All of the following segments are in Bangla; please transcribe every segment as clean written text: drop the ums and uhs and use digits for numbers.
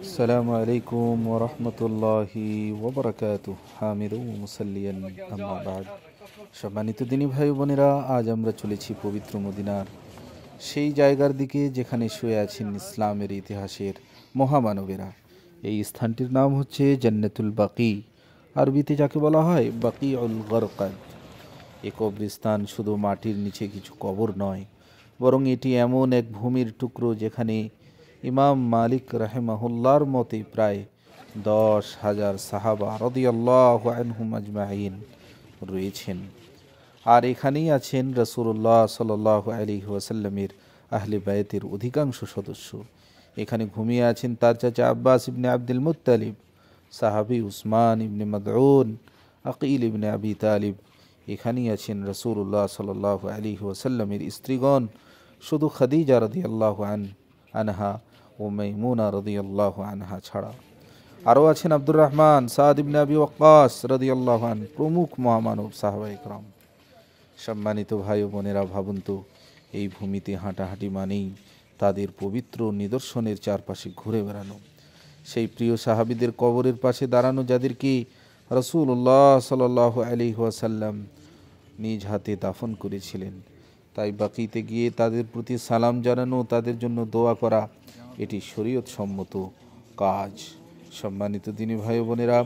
আসসালামু আলাইকুম ওয়া রাহমাতুল্লাহি ওয়া বারাকাতুহু হামিদু মুসাল্লিয়ান আম্মা বাদ। সম্মানিত দিনী ভাই বোনেরা, আজ আমরা চলেছি পবিত্র মদিনার সেই জায়গার দিকে যেখানে শুয়ে আছেন ইসলামের ইতিহাসের মহামানবেরা। এই স্থানটির নাম হচ্ছে জান্নাতুল বাকি, আরবিতে যাকে বলা হয় বাকিউল গরকাদ। এ কবরস্থান শুধু মাটির নিচে কিছু কবর নয়, বরং এটি এমন এক ভূমির টুকরো যেখানে ইমাম মালিক রাহেমাহুল্লার মতে প্রায় 10,000 সাহাবা রাদিয়াল্লাহু আনহুম আজমাইন রয়েছেন। আর এখানেই আছেন রাসূলুল্লাহ সাল্লাল্লাহু আলাইহি ওয়াসাল্লামের আহলে বায়তের অধিকাংশ সদস্য। এখানে ঘুমিয়ে আছেন তার চাচা আব্বাস ইবনে আব্দুল মুত্তালিব, সাহাবী উসমান ইবনে মাদউন, আকিল ইবনে আবি তালিব। এখানেই আছেন রাসূলুল্লাহ সাল্লাল্লাহু আলাইহি ওয়াসাল্লামের স্ত্রীগণ, শুধু খাদিজা রাদিয়াল্লাহু আনহা ও মাইমুনা রাদিয়াল্লাহু আনহা ছাড়া। আরও আছেন আব্দুর রহমান, সাদ ইবনে আবি ওয়াক্কাস রাদিয়াল্লাহু আন প্রমুখ মহামানব সাহাবায়ে কেরাম। সম্মানিত ভাই ও বোনেরা, ভাবুন তো, এই ভূমিতে হাঁটাহাঁটি মানেই তাদের পবিত্র নিদর্শনের চারপাশে ঘুরে বেড়ানো। সেই প্রিয় সাহাবীদের কবরের পাশে দাঁড়ানো, যাদেরকে রাসূলুল্লাহ সাল্লাল্লাহু আলাইহি ওয়াসাল্লাম নিজ হাতে দাফন করেছিলেন। তাই বাকিতে গিয়ে তাদের প্রতি সালাম জানানো, তাদের জন্য দোয়া করা, এটি শরীয়ত সম্মত কাজ। সম্মানিত দিনী ভাই বোনেরা,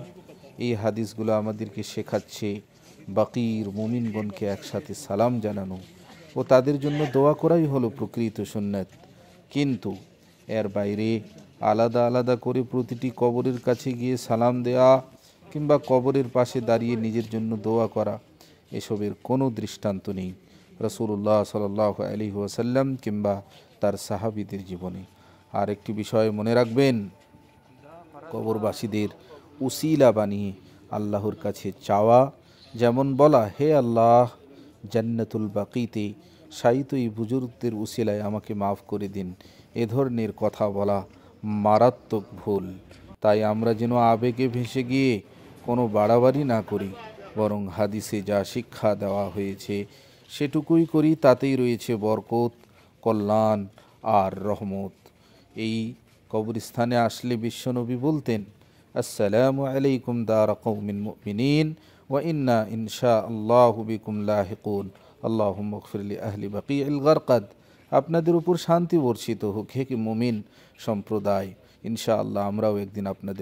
এই হাদিসগুলো আমাদেরকে শেখাচ্ছে বাকির মুমিনগণকে একসাথে সালাম জানানো ও তাদের জন্য দোয়া করাই হলো প্রকৃত সুন্নাত। কিন্তু এর বাইরে আলাদা আলাদা করে প্রতিটি কবরের কাছে গিয়ে সালাম দেয়া কিংবা কবরের পাশে দাঁড়িয়ে নিজের জন্য দোয়া করা, এসবের কোনো দৃষ্টান্ত নেই রাসূলুল্লাহ সাল্লাল্লাহু আলাইহি ওয়াসাল্লাম কিংবা তার সাহাবীদের জীবনে। আর একটি বিষয় মনে রাখবেন, কবরবাসীদের উসিলা বানিয়ে আল্লাহর কাছে চাওয়া, যেমন বলা, হে আল্লাহ, জান্নাতুল বাকিতে শায়িত এই বুজুর্গদের উসিলায় আমাকে মাফ করে দিন, এ ধরনের কথা বলা মারাত্মক ভুল। তাই আমরা যেন আবেগে ভেসে গিয়ে কোনো বাড়াবাড়ি না করি, বরং হাদিসে যা শিক্ষা দেওয়া হয়েছে সেটুকুই করি, তাতেই রয়েছে বরকত, কল্যাণ আর রহমত। এই কবরস্থানে আসলে বিশ্বনবী বলতেন, আসসালামু আলাইকুম দারা কওমিন মুমিনিন ওয়া ইন্না ইনশাআল্লাহু বিকুম লাহিকুন, আল্লাহুম্মা গফির লি আহলি বাকিউল গরকাদ। আপনাদের উপর শান্তি বর্ষিত হোক হে কি মুমিন সম্প্রদায়, ইনশাআল্লাহ আমরাও একদিন আপনাদের